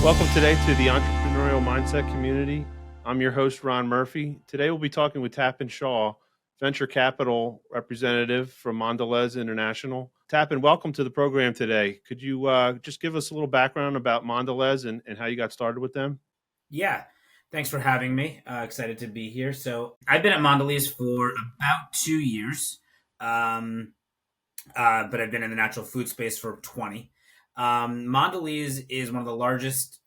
Welcome today to the Entrepreneurial Mindset Community. I'm your host, Ron Murphy. Today we'll be talking with Tapan Shah, venture capital representative from Mondelez International. Tapan, welcome to the program today. Could you just give us a little background about Mondelez and how you got started with them? Yeah, thanks for having me. Excited to be here. So I've been at Mondelez for about 2 years, um, but I've been in the natural food space for 20. Mondelez is one of the largest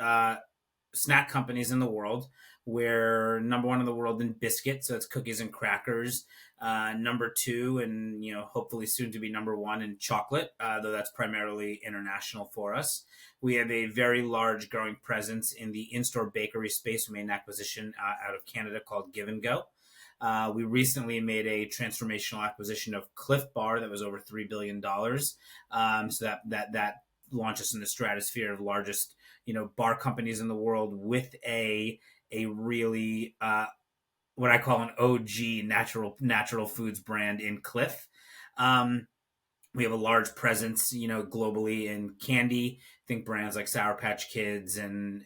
snack companies in the world. We're number one in the world in biscuits, so it's cookies and crackers. Number two, and hopefully soon to be number one in chocolate, though that's primarily international for us. We have a very large growing presence in the in-store bakery space. We made an acquisition out of Canada called Give and Go. We recently made a transformational acquisition of Cliff Bar that was over $3 billion. So that launched us in the stratosphere of largest bar companies in the world with a really what I call an OG natural foods brand in Cliff. We have a large presence, globally in candy. Think brands like Sour Patch Kids and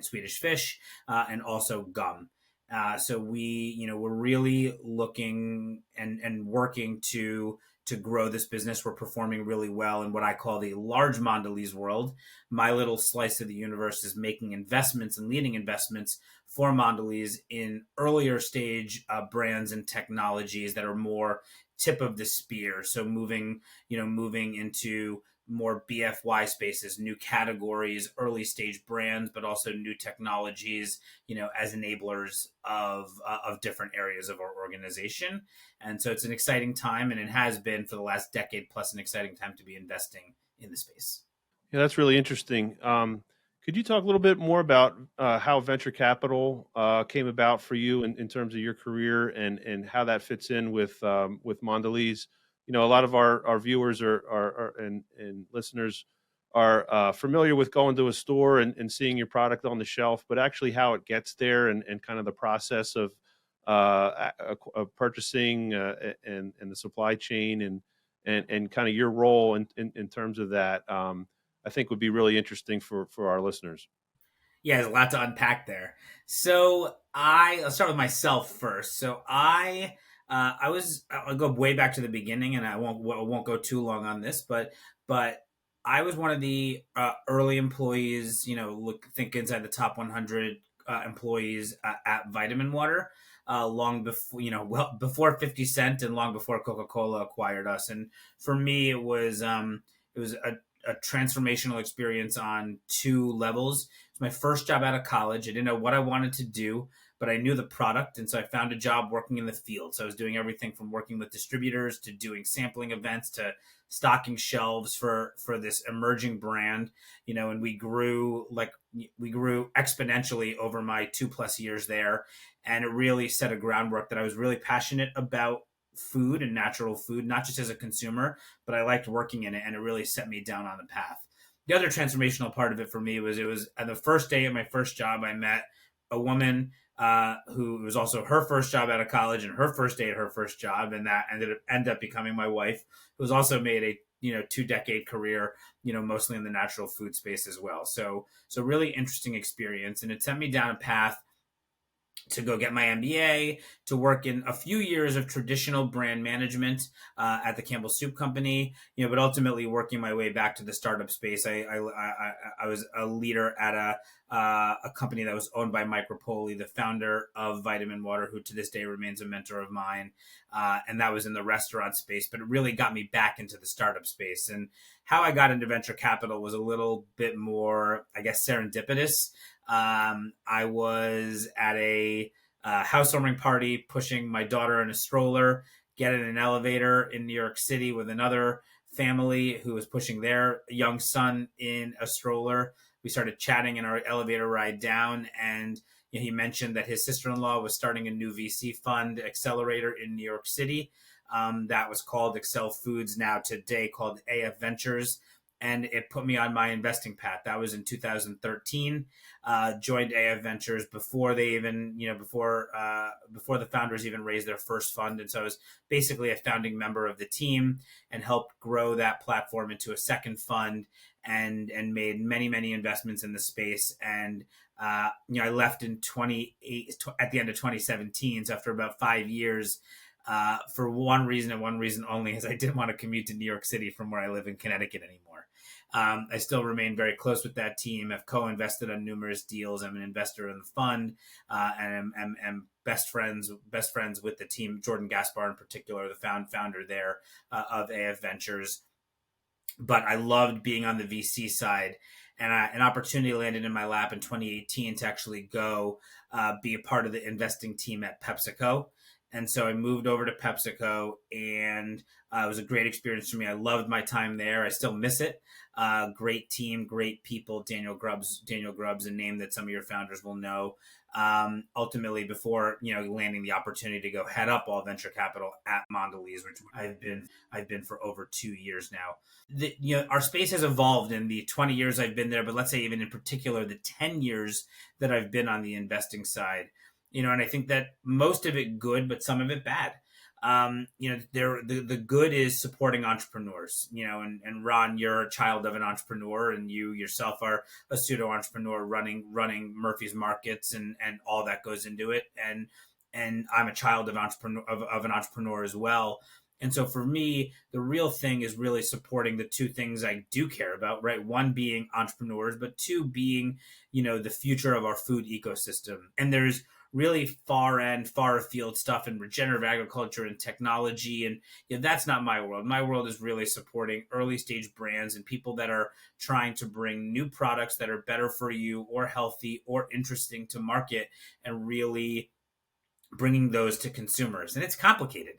Swedish Fish, and also gum. So we're really looking and working to grow this business. We're performing really well in what I call the large Mondelez world. My little slice of the universe is making investments and leading investments for Mondelez in earlier stage brands and technologies that are more tip of the spear. So moving into more BFY spaces, new categories, early stage brands, but also new technologies, as enablers of different areas of our organization. And so it's an exciting time, and it has been for the last decade plus an exciting time to be investing in the space. Yeah, that's really interesting. Could you talk a little bit more about how venture capital came about for you in terms of your career and how that fits in with Mondelez? A lot of our viewers and listeners are familiar with going to a store and seeing your product on the shelf, but actually how it gets there and kind of the process of purchasing and the supply chain and kind of your role in terms of that. I think would be really interesting for our listeners. Yeah, there's a lot to unpack there. So I'll start with myself first. So I'll go way back to the beginning, and I won't go too long on this, but I was one of the early employees. Think inside the top 100 employees at Vitamin Water. Long before, well before 50 Cent and long before Coca-Cola acquired us. And for me, it was a transformational experience on two levels. It's my first job out of college. I didn't know what I wanted to do, but I knew the product. And so I found a job working in the field. So I was doing everything from working with distributors to doing sampling events to stocking shelves for this emerging brand, and we grew exponentially over my 2+ years there. And it really set a groundwork that I was really passionate about food and natural food, not just as a consumer, but I liked working in it, and it really set me down on the path. The other transformational part of it for me was it was at the first day of my first job, I met a woman who was also her first job out of college and her first day at her first job, and that ended up becoming my wife, who's also made a 2-decade career, mostly in the natural food space as well. So really interesting experience, and it sent me down a path to go get my MBA, to work in a few years of traditional brand management at the Campbell Soup Company, but ultimately working my way back to the startup space. I was a leader at a company that was owned by Mike Rapoli, the founder of Vitamin Water, who to this day remains a mentor of mine. And that was in the restaurant space, but it really got me back into the startup space. And how I got into venture capital was a little bit more, I guess, serendipitous. I was at a housewarming party pushing my daughter in a stroller, get in an elevator in New York City with another family who was pushing their young son in a stroller. We started chatting in our elevator ride down, and he mentioned that his sister-in-law was starting a new VC fund accelerator in New York City that was called Excel Foods, now today called AF Ventures. and it put me on my investing path. That was in 2013. Joined AF Ventures before they even, before the founders even raised their first fund, and so I was basically a founding member of the team and helped grow that platform into a second fund, and made many investments in the space. And I left in 28 at the end of 2017. So after about 5 years, for one reason and one reason only, is I didn't want to commute to New York City from where I live in Connecticut anymore. I still remain very close with that team. I've co-invested on numerous deals. I'm an investor in the fund, and am best friends with the team. Jordan Gaspar, in particular, the founder there of AF Ventures. But I loved being on the VC side, and an opportunity landed in my lap in 2018 to actually go be a part of the investing team at PepsiCo. And so I moved over to PepsiCo, and it was a great experience for me. I loved my time there. I still miss it. Great team, great people. Daniel Grubbs, a name that some of your founders will know. Ultimately, before landing the opportunity to go head up all venture capital at Mondelez, which I've been for over 2 years now. Our space has evolved in the 20 years I've been there, but let's say even in particular the 10 years that I've been on the investing side. And I think that most of it good, but some of it bad. The good is supporting entrepreneurs, and Ron, you're a child of an entrepreneur, and you yourself are a pseudo entrepreneur running Murphy's Markets and all that goes into it. And I'm a child of an entrepreneur as well. And so for me, the real thing is really supporting the two things I do care about, right? One being entrepreneurs, but two being, the future of our food ecosystem. And there's really far afield stuff in regenerative agriculture and technology. And that's not my world. My world is really supporting early stage brands and people that are trying to bring new products that are better for you or healthy or interesting to market, and really bringing those to consumers. And it's complicated.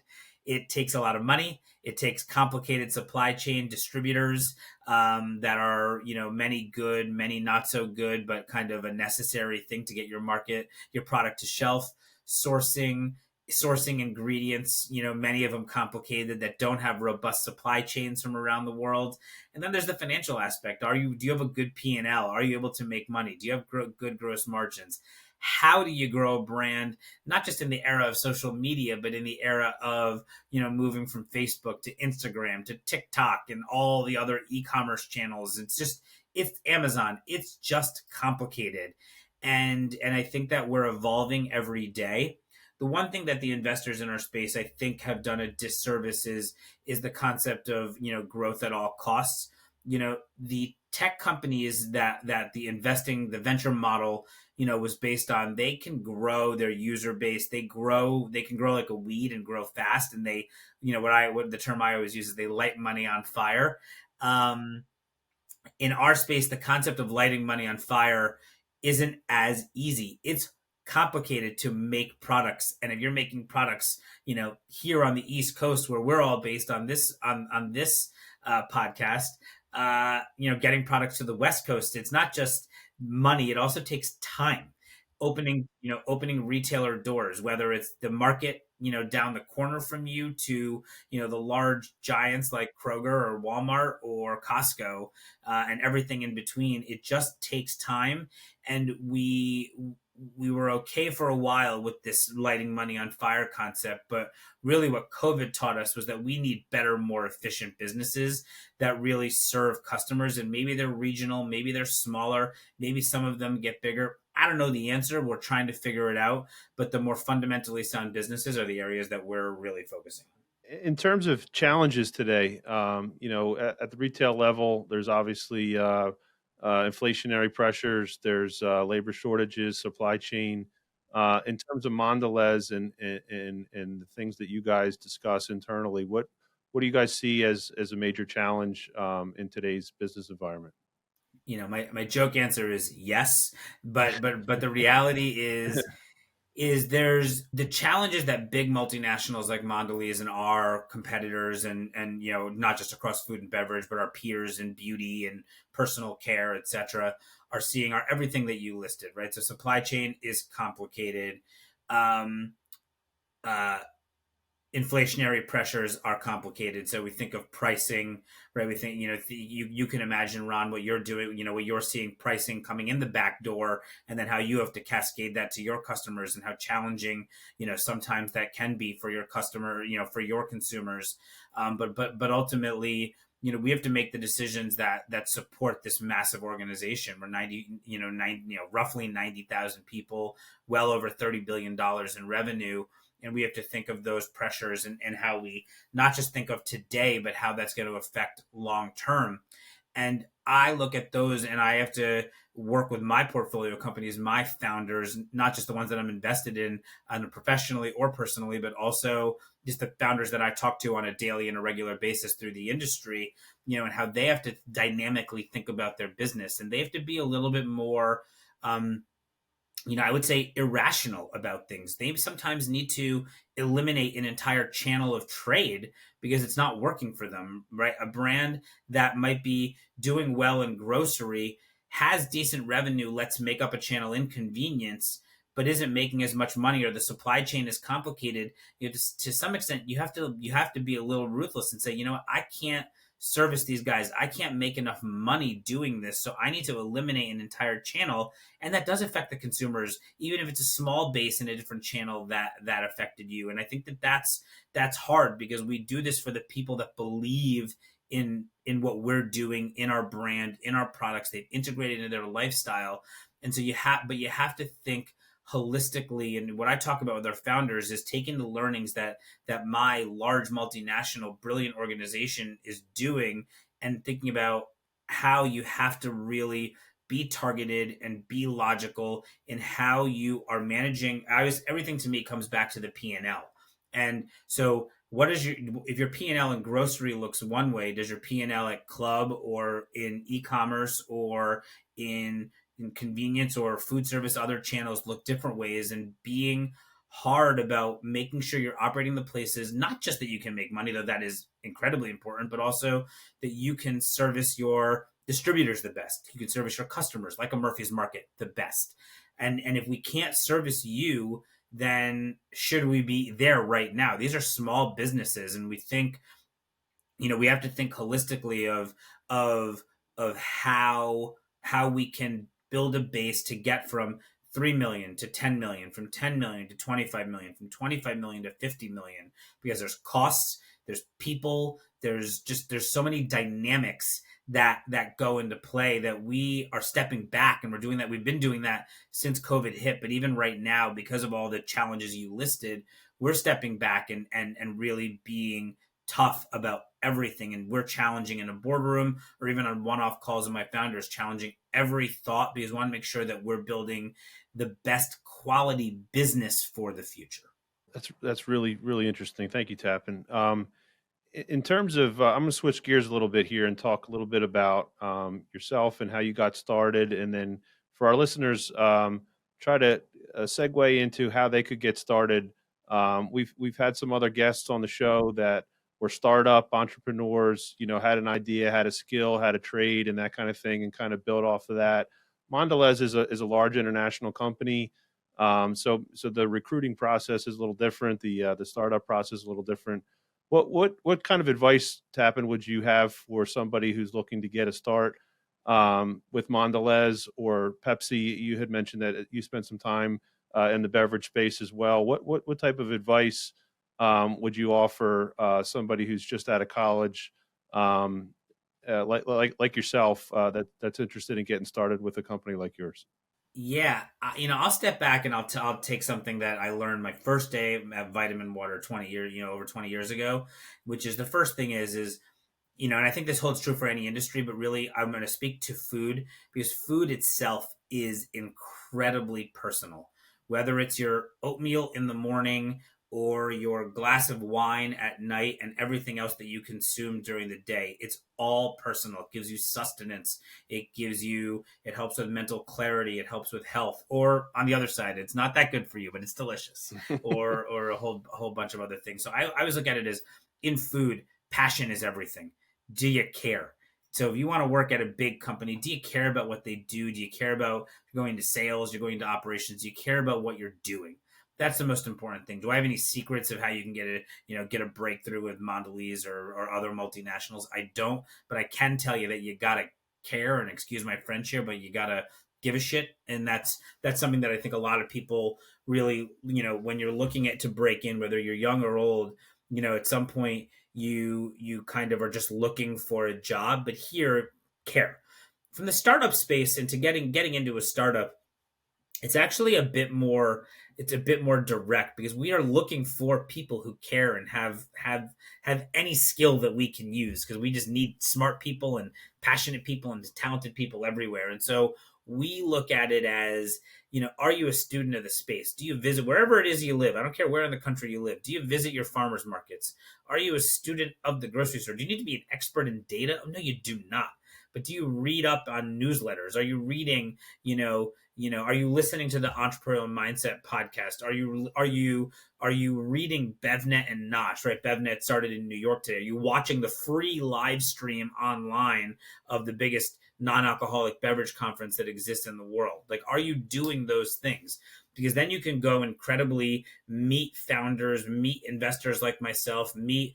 It takes a lot of money. It takes complicated supply chain distributors that are, many good, many not so good, but kind of a necessary thing to get your product to shelf. Sourcing ingredients, many of them complicated, that don't have robust supply chains from around the world. And then there's the financial aspect. Do you have a good P&L? Are you able to make money? Do you have good gross margins? How do you grow a brand, not just in the era of social media, but in the era of, moving from Facebook to Instagram to TikTok and all the other e-commerce channels? It's Amazon. It's just complicated. And I think that we're evolving every day. The one thing that the investors in our space, I think, have done a disservice is the concept of, growth at all costs. The tech companies that the venture model, was based on, they can grow their user base. They can grow like a weed and grow fast. And they, what the term I always use is they light money on fire. In our space, the concept of lighting money on fire isn't as easy. It's complicated to make products. And if you're making products, here on the East Coast, where we're all based on this, on this podcast, getting products to the West Coast, it's not just money. It also takes time. Opening retailer doors, whether it's the market, down the corner from you, to, the large giants like Kroger or Walmart or Costco, and everything in between. It just takes time. And we were okay for a while with this lighting money on fire concept, but really what COVID taught us was that we need better, more efficient businesses that really serve customers. And maybe they're regional, maybe they're smaller, maybe some of them get bigger. I don't know the answer. We're trying to figure it out. But the more fundamentally sound businesses are the areas that we're really focusing on. In terms of challenges today, at the retail level, there's obviously inflationary pressures. There's labor shortages, supply chain. In terms of Mondelez and the things that you guys discuss internally, what do you guys see as a major challenge in today's business environment? My joke answer is yes, but the reality is there's the challenges that big multinationals like Mondelez and our competitors, and not just across food and beverage, but our peers in beauty and personal care, etc., are seeing, are everything that you listed, right? So supply chain is complicated. Um, uh, inflationary pressures are complicated. So we think of pricing, right? We think, you can imagine, Ron, what you're doing, what you're seeing, pricing coming in the back door, and then how you have to cascade that to your customers, and how challenging, sometimes that can be for your customer, for your consumers. But ultimately, we have to make the decisions that support this massive organization. We're roughly 90,000 people, well over $30 billion in revenue, and we have to think of those pressures, and how we not just think of today, but how that's going to affect long term. And I look at those, and I have to work with my portfolio companies, my founders, not just the ones that I'm invested in, professionally or personally, but also just the founders that I talk to on a daily and a regular basis through the industry, and how they have to dynamically think about their business, and they have to be a little bit more, I would say, irrational about things. They sometimes need to eliminate an entire channel of trade because it's not working for them, right? A brand that might be doing well in grocery, has decent revenue, let's make up a channel in convenience, but isn't making as much money, or the supply chain is complicated. To some extent, you have to be a little ruthless and say, I can't service these guys. I can't make enough money doing this, so I need to eliminate an entire channel, and that does affect the consumers, even if it's a small base in a different channel that affected you. And I think that's hard, because we do this for the people that believe in what we're doing, in our brand, in our products. They've integrated into their lifestyle, and so you have to think holistically. And what I talk about with our founders is taking the learnings that my large multinational brilliant organization is doing, and thinking about how you have to really be targeted and be logical in how you are managing. Everything to me comes back to the P&L. And so if your P&L in grocery looks one way, does your P&L at club, or in e-commerce, or in convenience or food service, other channels, look different ways? And being hard about making sure you're operating the places, not just that you can make money, though that is incredibly important, but also that you can service your distributors the best. You can service your customers, like a Murphy's Market, the best. And if we can't service you, then should we be there right now? These are small businesses, and we think, we have to think holistically of of how we can build a base to get from 3 million to 10 million, from 10 million to 25 million, from 25 million to 50 million, because there's costs, there's people, there's so many dynamics that go into play, that we are stepping back, and we're doing that. We've been doing that since COVID hit, but even right now, because of all the challenges you listed, we're stepping back and really being tough about everything. And we're challenging in a boardroom, or even on one-off calls with my founders, challenging every thought, because we want to make sure that we're building the best quality business for the future. That's really really interesting. Thank you, Tappan. In terms of, I'm going to switch gears a little bit here and talk a little bit about yourself and how you got started, and then for our listeners, try to segue into how they could get started. We've had some other guests on the show that were startup entrepreneurs, had an idea, had a skill, had a trade, and that kind of thing, and kind of built off of that. Mondelez is a large international company, so the recruiting process is a little different. The startup process is a little different. What kind of advice, Tappan, would you have for somebody who's looking to get a start with Mondelez or Pepsi? You had mentioned that you spent some time in the beverage space as well. What type of advice would you offer somebody who's just out of college, like yourself, that's interested in getting started with a company like yours? Yeah, I'll step back, and I'll take something that I learned my first day at Vitamin Water 20 years, over 20 years ago, which is, the first thing is, and I think this holds true for any industry, but really I'm going to speak to food, because food itself is incredibly personal. Whether it's your oatmeal in the morning, or your glass of wine at night, and everything else that you consume during the day, it's all personal. It gives you sustenance. It helps with mental clarity. It helps with health. Or on the other side, it's not that good for you, but it's delicious, or a whole bunch of other things. So I always look at it as, in food, passion is everything. Do you care? So if you want to work at a big company, do you care about what they do? Do you care about going to sales? You're going to operations? Do you care about what you're doing? That's the most important thing. Do I have any secrets of how you can get a breakthrough with Mondelez or other multinationals? I don't, but I can tell you that you gotta care, and excuse my French here, but you gotta give a shit. And that's something that I think a lot of people really, when you're looking at to break in, whether you're young or old, at some point you kind of are just looking for a job, but here, care. From the startup space into getting into a startup, it's actually a bit more direct, because we are looking for people who care and have any skill that we can use, because we just need smart people and passionate people and talented people everywhere. And so we look at it as, are you a student of the space? Do you visit wherever it is you live? I don't care where in the country you live. Do you visit your farmers markets? Are you a student of the grocery store? Do you need to be an expert in data? No, you do not. But do you read up on newsletters? Are you reading, are you listening to the Entrepreneurial Mindset podcast? Are you reading BevNet and Nosh? Right, BevNet started in New York today. Are you watching the free live stream online of the biggest non-alcoholic beverage conference that exists in the world? Like, are you doing those things? Because then you can go incredibly meet founders, meet investors like myself, meet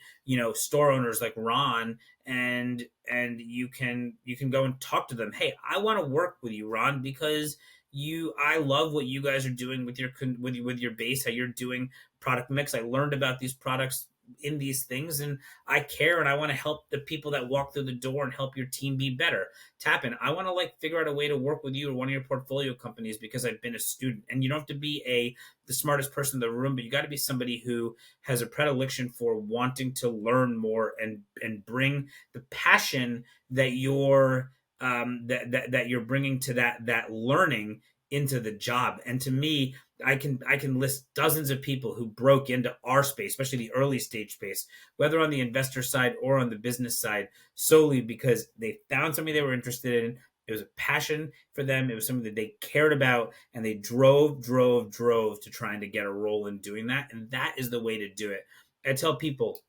store owners like Ron, and you can go and talk to them. Hey, I want to work with you, Ron, because I love what you guys are doing with your base, how you're doing product mix. I learned about these products in these things, and I care, and I want to help the people that walk through the door and help your team be better. Tapan, I want to figure out a way to work with you or one of your portfolio companies because I've been a student. And you don't have to be the smartest person in the room, but you got to be somebody who has a predilection for wanting to learn more and bring the passion that you're bringing to that learning into the job. And to me, I can list dozens of people who broke into our space, especially the early stage space, whether on the investor side or on the business side, solely because they found something they were interested in. It was a passion for them. It was something that they cared about, and they drove to trying to get a role in doing that. And that is the way to do it. I tell people,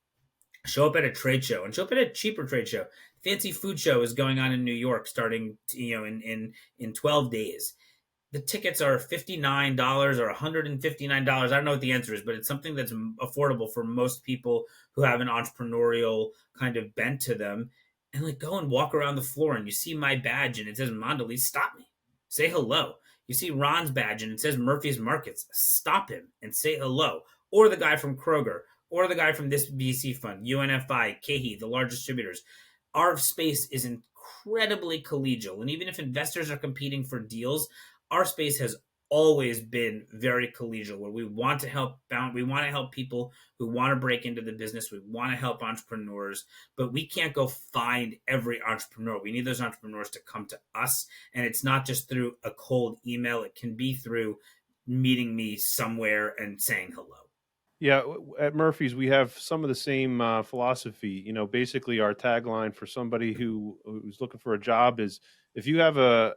show up at a trade show, and show up at a cheaper trade show. Fancy food show is going on in New York starting in 12 days. The tickets are $59 or $159. I don't know what the answer is, but it's something that's affordable for most people who have an entrepreneurial kind of bent to them. And go and walk around the floor, and you see my badge and it says Mondelez, stop me. Say hello. You see Ron's badge and it says Murphy's Markets. Stop him and say hello. Or the guy from Kroger, or the guy from this VC fund, UNFI, KeHE, the large distributors. Our space is incredibly collegial. And even if investors are competing for deals, our space has always been very collegial, where we want to help people who want to break into the business. We want to help entrepreneurs, but we can't go find every entrepreneur. We need those entrepreneurs to come to us. And it's not just through a cold email. It can be through meeting me somewhere and saying hello. Yeah, at Murphy's, we have some of the same philosophy. Basically, our tagline for somebody who's looking for a job is, if you have a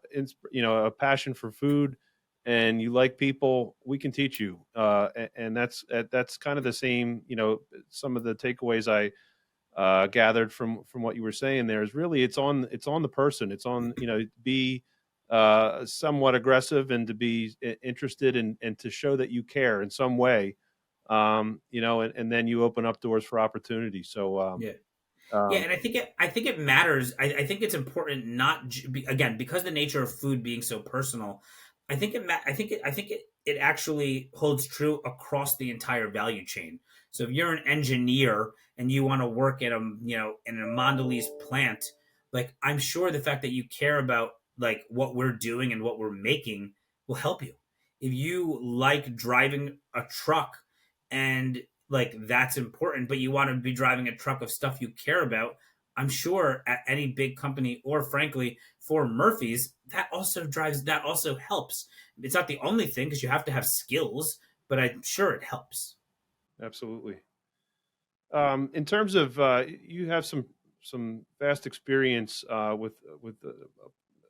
passion for food and you like people, we can teach you. And that's kind of the same. Some of the takeaways I gathered from what you were saying there is really it's on the person. It's on be somewhat aggressive, and to be interested, and to show that you care in some way, and then you open up doors for opportunity. So, Yeah. Yeah, um, and I think it matters. I think it's important, again, because the nature of food being so personal. I think it actually holds true across the entire value chain. So if you're an engineer and you want to work in a Mondelez plant, I'm sure the fact that you care about what we're doing and what we're making will help you. If you like driving a truck, and that's important, but you want to be driving a truck of stuff you care about, I'm sure at any big company, or frankly for Murphy's, that also helps. It's not the only thing, because you have to have skills, but I'm sure it helps. Absolutely. In terms of you have some vast experience with a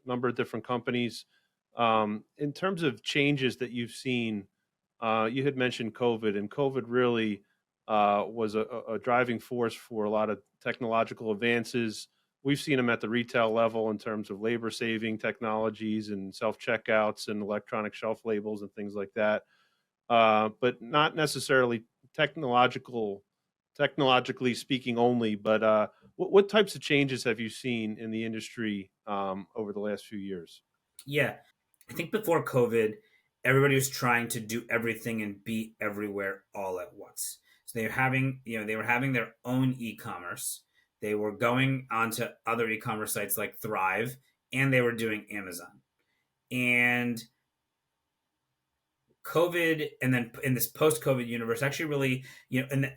number of different companies. In terms of changes that you've seen, you had mentioned COVID, and COVID really was a driving force for a lot of technological advances. We've seen them at the retail level in terms of labor saving technologies and self checkouts and electronic shelf labels and things like that. but not necessarily technological, technologically speaking only. But what types of changes have you seen in the industry over the last few years? Yeah, I think before COVID, everybody was trying to do everything and be everywhere all at once. So they were having their own e-commerce. They were going onto other e-commerce sites like Thrive, and they were doing Amazon. And COVID, and then in this post-COVID universe, actually, really,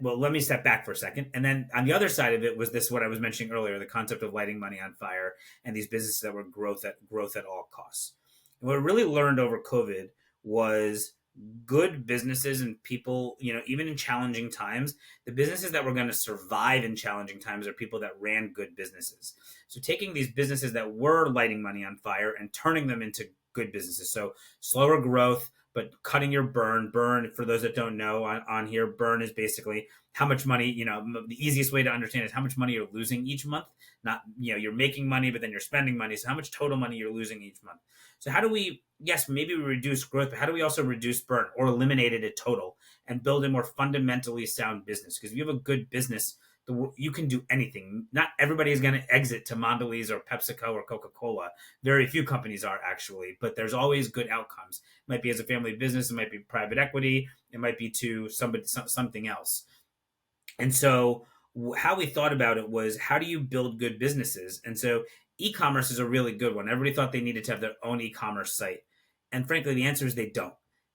well, let me step back for a second. And then on the other side of it was this, what I was mentioning earlier, the concept of lighting money on fire, and these businesses that were growth at all costs. And what I really learned over COVID was good businesses and people, even in challenging times, the businesses that were going to survive in challenging times are people that ran good businesses. So taking these businesses that were lighting money on fire and turning them into good businesses. So slower growth, but cutting your burn, for those that don't know, on here, burn is basically how much money, the easiest way to understand is how much money you're losing each month. Not, you're making money, but then you're spending money. So how much total money you're losing each month. So how do we, yes, maybe we reduce growth, but how do we also reduce burn or eliminate it at total and build a more fundamentally sound business? Because if you have a good business, you can do anything. Not everybody is going to exit to Mondelez or PepsiCo or Coca-Cola. Very few companies are, actually, but there's always good outcomes. It might be as a family business, it might be private equity, it might be to something else. And so how we thought about it was, how do you build good businesses? And so e-commerce is a really good one. Everybody thought they needed to have their own e-commerce site. And frankly, the answer is they don't.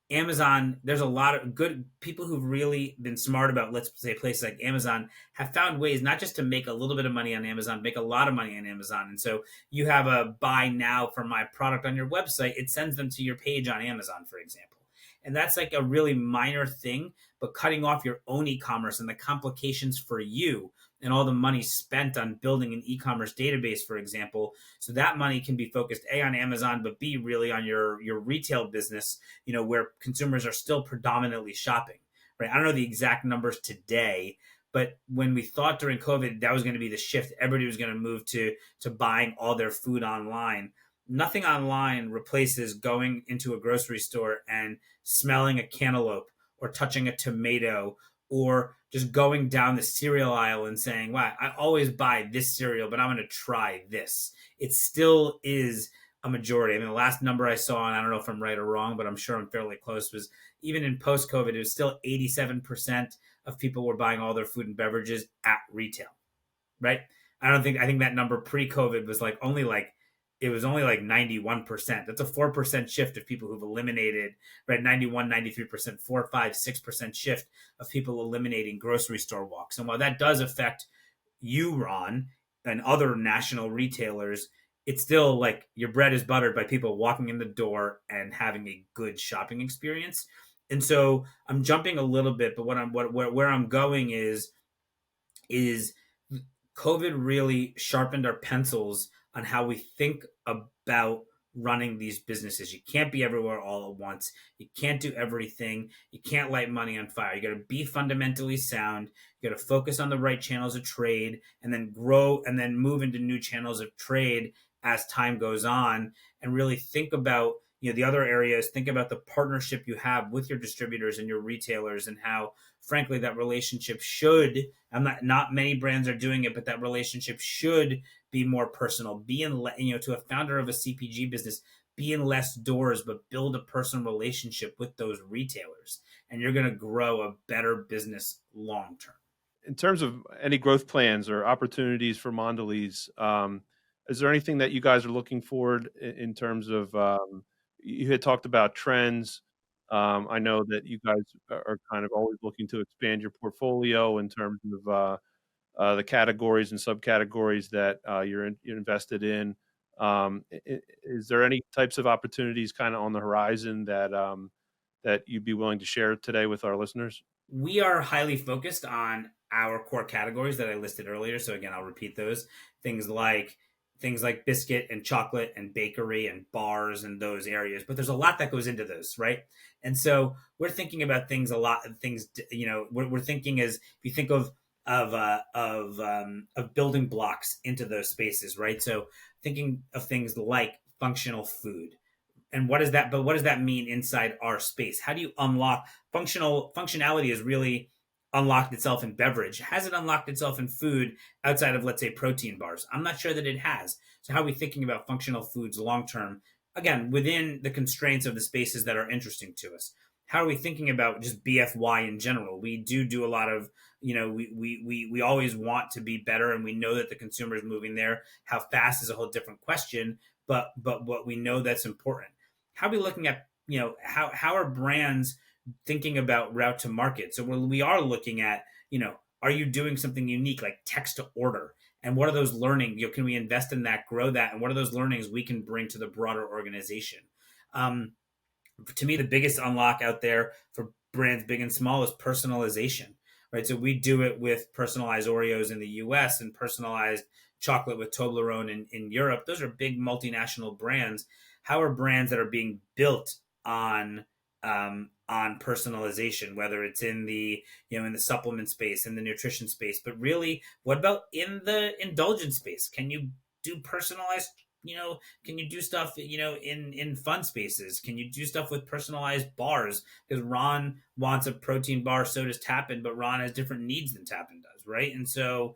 Amazon, there's a lot of good people who've really been smart about, let's say, places like Amazon, have found ways not just to make a little bit of money on Amazon, make a lot of money on Amazon. And so you have a buy now for my product on your website, it sends them to your page on Amazon, for example. And that's like a really minor thing, but cutting off your own e-commerce and the complications for you and all the money spent on building an e-commerce database, for example, so that money can be focused A, on Amazon, but B, really on your retail business, where consumers are still predominantly shopping, right? I don't know the exact numbers today, but when we thought during COVID that was going to be the shift, everybody was going to move to buying all their food online. Nothing online replaces going into a grocery store and smelling a cantaloupe or touching a tomato, or just going down the cereal aisle and saying, wow, I always buy this cereal, but I'm going to try this. It still is a majority. I mean, the last number I saw, and I don't know if I'm right or wrong, but I'm sure I'm fairly close, was even in post-COVID, it was still 87% of people were buying all their food and beverages at retail, right? I think that number pre-COVID was only like 91%. That's a 4% shift of people who've eliminated, right? 91, 93%, 4, 5, 6% shift of people eliminating grocery store walks. And while that does affect you, Ron, and other national retailers, it's still like your bread is buttered by people walking in the door and having a good shopping experience. And so I'm jumping a little bit, but where I'm going is COVID really sharpened our pencils on how we think about running these businesses. You can't be everywhere all at once. You can't do everything. You can't light money on fire. You got to be fundamentally sound. You got to focus on the right channels of trade, and then grow and then move into new channels of trade as time goes on, and really think about the other areas. Think about the partnership you have with your distributors and your retailers, and how frankly that relationship should, not many brands are doing it, but that relationship should be more personal. Be in to a founder of a CPG business, be in less doors, but build a personal relationship with those retailers, and you're going to grow a better business long term. In terms of any growth plans or opportunities for Mondelez, is there anything that you guys are looking forward in terms of? You had talked about trends. I know that you guys are kind of always looking to expand your portfolio in terms of the categories and subcategories that you're invested in. Is there any types of opportunities kind of on the horizon that you'd be willing to share today with our listeners? We are highly focused on our core categories that I listed earlier. So again, I'll repeat those things like biscuit and chocolate and bakery and bars and those areas. But there's a lot that goes into those, right? And so we're thinking about things a lot. Things we're thinking as if you think of building blocks into those spaces, right? So thinking of things like functional food, and what does that mean inside our space? How do you unlock functionality? Is really unlocked itself in beverage. Has it unlocked itself in food outside of, let's say, protein bars? I'm not sure that it has. So how are we thinking about functional foods long term, again, within the constraints of the spaces that are interesting to us? How are we thinking about just BFY in general? We do a lot of, we always want to be better, and we know that the consumer is moving there. How fast is a whole different question, but what we know that's important. How are we looking at, how are brands thinking about route to market? So we are looking at, are you doing something unique like text to order? And what are those learning? Can we invest in that, grow that, and what are those learnings we can bring to the broader organization? Um, to me, the biggest unlock out there for brands big and small is personalization, right? So we do it with personalized Oreos in the US and personalized chocolate with Toblerone in Europe. Those are big multinational brands. How are brands that are being built on personalization, whether it's in the, in the supplement space, in the nutrition space, but really, what about in the indulgence space? Can you do personalized, can you do stuff, in fun spaces? Can you do stuff with personalized bars? Because Ron wants a protein bar, so does Tapan, but Ron has different needs than Tapan does, right? And so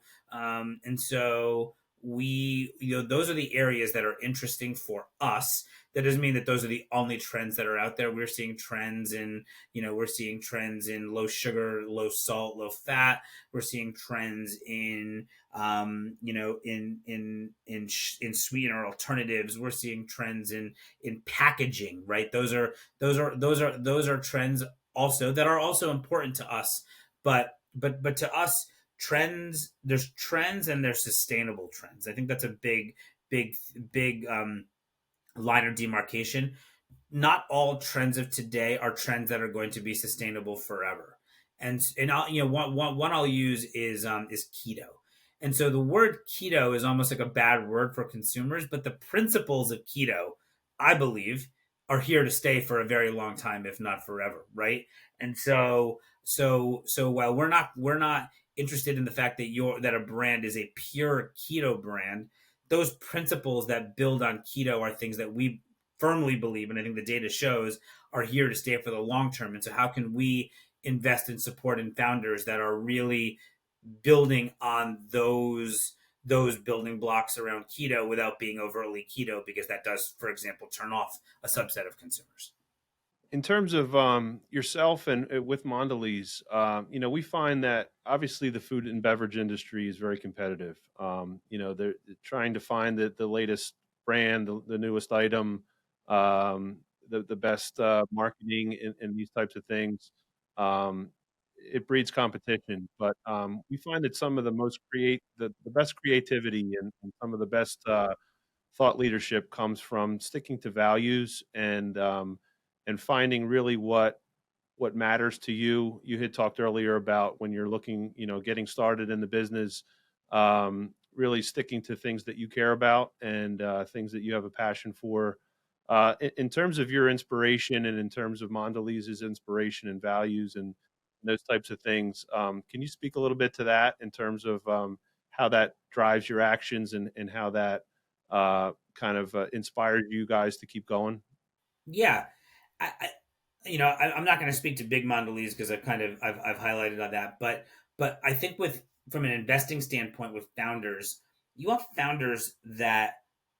we, those are the areas that are interesting for us. That doesn't mean that those are the only trends that are out there. We're seeing trends in, low sugar, low salt, low fat. We're seeing trends in, in sweetener alternatives. We're seeing trends in packaging, right? Those are trends also that are also important to us. But to us, there's trends and there's sustainable trends. I think that's a big line of demarcation. Not all trends of today are trends that are going to be sustainable forever. And I'll, one I'll use is keto. And so the word keto is almost like a bad word for consumers, but the principles of keto, I believe, are here to stay for a very long time, if not forever, right? And so while we're not interested in the fact that a brand is a pure keto brand, those principles that build on keto are things that we firmly believe, and I think the data shows, are here to stay for the long term. And so how can we invest and support in founders that are really building on those building blocks around keto without being overtly keto, because that does, for example, turn off a subset of consumers. In terms of yourself and with Mondelez, we find that obviously the food and beverage industry is very competitive. They're trying to find the latest brand, the newest item, the best marketing and these types of things. Um, it breeds competition, but we find that some of the best creativity and some of the best thought leadership comes from sticking to values and finding really what matters to you. You had talked earlier about when you're looking, getting started in the business, really sticking to things that you care about and things that you have a passion for. In terms of your inspiration and in terms of Mondelez's inspiration and values and those types of things, can you speak a little bit to that in terms of how that drives your actions and how that kind of inspired you guys to keep going? Yeah, I'm not going to speak to big Mondelez because I've highlighted on that, but I think with from an investing standpoint with founders, you want founders that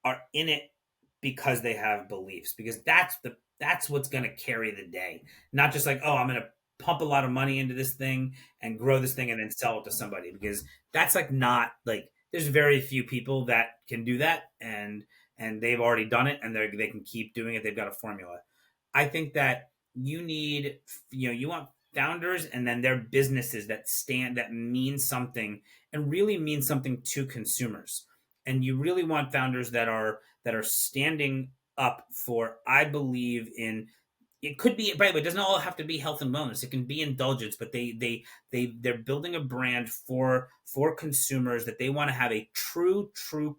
are in it because they have beliefs, because that's what's going to carry the day. Not just like, oh, I'm going to pump a lot of money into this thing and grow this thing and then sell it to somebody, because that's like not like there's very few people that can do that, and they've already done it and they can keep doing it. They've got a formula. I think that you need, you want founders and then their businesses that mean something and really mean something to consumers. And you really want founders that are standing up for, I believe in, it could be, by the way, it doesn't all have to be health and wellness. It can be indulgence, but they're building a brand for consumers that they want to have a true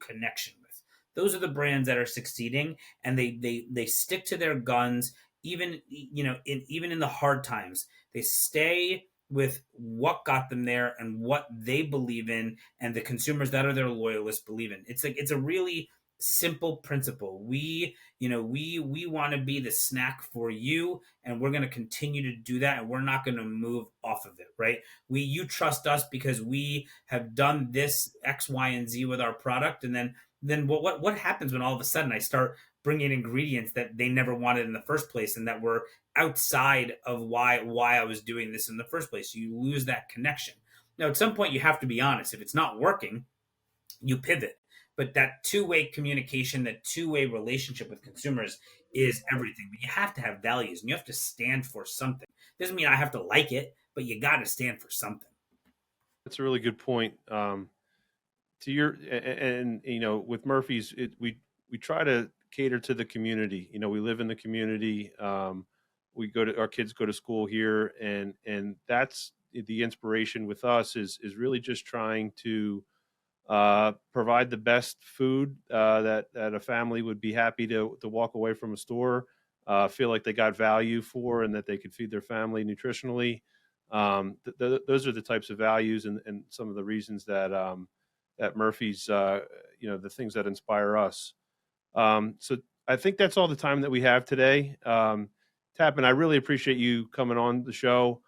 connection with. Those are the brands that are succeeding, and they stick to their guns, even, even in the hard times. They stay with what got them there and what they believe in, and the consumers that are their loyalists believe in. It's like it's a really simple principle. We want to be the snack for you, and we're going to continue to do that, and we're not going to move off of it, right? You trust us because we have done this X, Y, and Z with our product, and then what happens when all of a sudden I start bringing ingredients that they never wanted in the first place, and that were outside of why I was doing this in the first place? You lose that connection. Now, at some point, you have to be honest. If it's not working, you pivot. But that two-way communication, that two-way relationship with consumers is everything. But you have to have values, and you have to stand for something. Doesn't mean I have to like it, but you got to stand for something. That's a really good point. To your with Murphy's, we try to cater to the community. We live in the community. Our kids go to school here, and that's the inspiration with us is really just trying to provide the best food that a family would be happy to walk away from a store, feel like they got value for, and that they could feed their family nutritionally. Those are the types of values and some of the reasons that Murphy's, the things that inspire us. So I think that's all the time that we have today. Tapan, I really appreciate you coming on the show.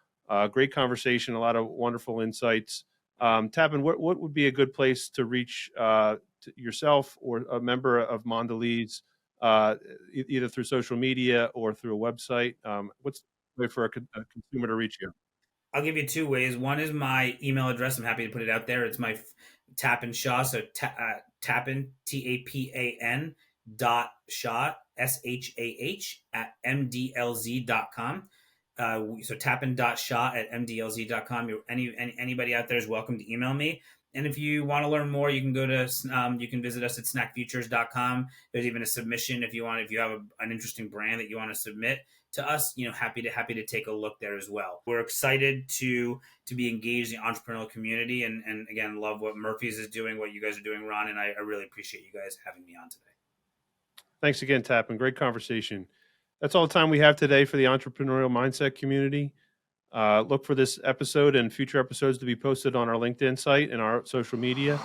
Great conversation, a lot of wonderful insights. Tapan, what would be a good place to reach to yourself or a member of Mondelez, either through social media or through a website? What's the way for a consumer to reach you? I'll give you two ways. One is my email address. I'm happy to put it out there. It's my Tapan Shah. So Tapan, TAPAN .Shah, SHAH at MDLZ.com. So Tapan.Shah at MDLZ.com. Anybody out there is welcome to email me. And if you want to learn more, you can go to you can visit us at snackfutures.com. There's even a submission if you have an interesting brand that you want to submit to us. Happy to take a look there as well. We're excited to be engaged in the entrepreneurial community, and again, love what Murphy's is doing, what you guys are doing, Ron, and I really appreciate you guys having me on today. Thanks again, Tapan. Great conversation. That's all the time we have today for the Entrepreneurial Mindset community. Look for this episode and future episodes to be posted on our LinkedIn site and our social media.